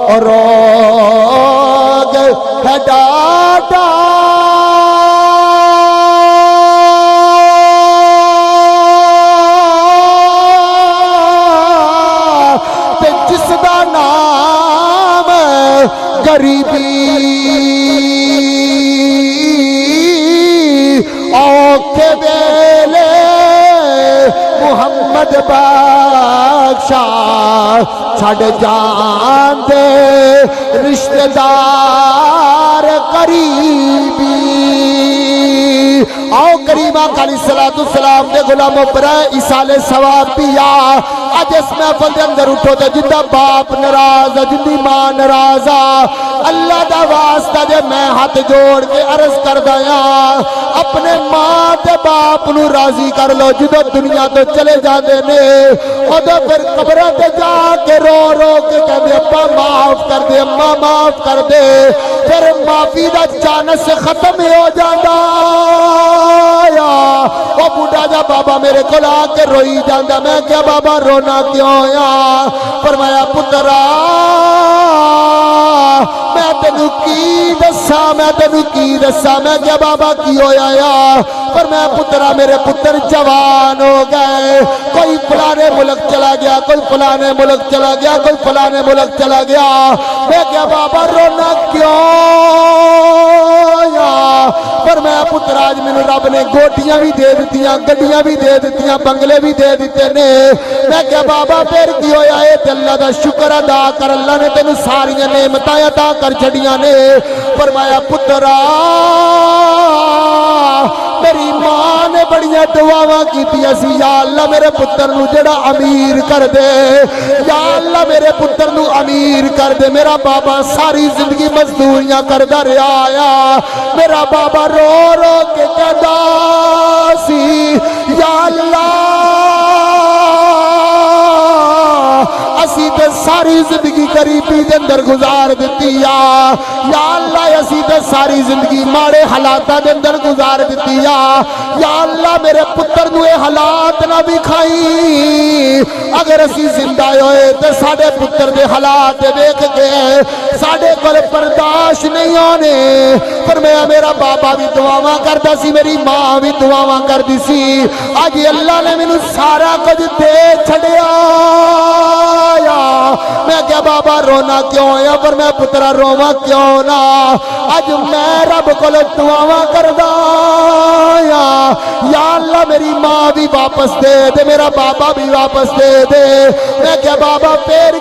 اور روگ ہے ڈاٹا تے جس دا نام غریبی اوکھے ویلے محمد بادشاہ چھڑ جان دے رشتہ دار قریبی آؤ کریم آقا علیہ السلام دے غلاموں پر ایصال ثواب پیا اج اس محفل دے اندر اٹھو تے جندا باپ ناراض ہے جندی ماں ناراض آ اللہ دا واسطہ دے میں ہاتھ جوڑ کے عرض کردا ہاں اپنے ماں تے باپ نو راضی کر لو جدو دنیا تو چلے جاندے نے اودو پھر قبراں تے جا کے رو رو کے کہندے ابا معاف کر دے اماں معاف کر دے پھر معافی دا چانس ختم ہو جاندا او بوڑھا جا بابا میرے کول آ کے روئی جاندا میں کیا بابا رونا کیوں آ فرمایا پترا میں تینو کی دساں میں کیا بابا کی ہویا یا پر میں پترا میرے پتر جوان ہو گئے کوئی فلانے ملک چلا گیا کوئی فلانے ملک چلا گیا کوئی فلانے ملک چلا گیا میں کیا بابا رونا کیوں یا پر میں پتر آج میں رب نے گوٹیاں بھی دے دیتیاں گڈیاں بھی دے دیتیاں بنگلے بھی دے دیتے نے میں کیا بابا پھر کی ہویا اے تے اللہ دا شکر ادا کر اللہ نے تینوں ساری نعمتاں عطا کر چھڑیاں نے فرمایا پترا میری ماں نے بڑیاں دعاواں کیتیاں سی یا اللہ میرے پتر نو جڑا امیر کر دے یا اللہ میرے پتر نو امیر کر دے میرا بابا ساری زندگی مزدوریاں کردا رہیا آیا میرا بابا رو رو کے کہدا سی یا اللہ اسی تے ساری زندگی غریبی دے اندر گزار دتی یا اللہ اسی تے ساری زندگی ماڑے حالاتاں دے اندر گزار دتی یا اللہ میرے پتر نو اے حالات نہ دکھائی اگر اسی زندہ ہوئے تے ساڈے پتر دے حالات دیکھ کے ساڈے کول برداشت نہیں ہونے فرمایا میرا بابا بھی دعاواں کردا سی میری ماں بھی دعاواں کردی سی اج اللہ نے مینوں سارا کچھ دے چھڑیا میں کیا بابا رونا کیوں یا پر میں پترا رواں کیوں نہ اج میں رب کول دعاواں کردا یا اللہ میری ماں بھی واپس دے دے میرا بابا بھی واپس دے دے میں کیا بابا پھر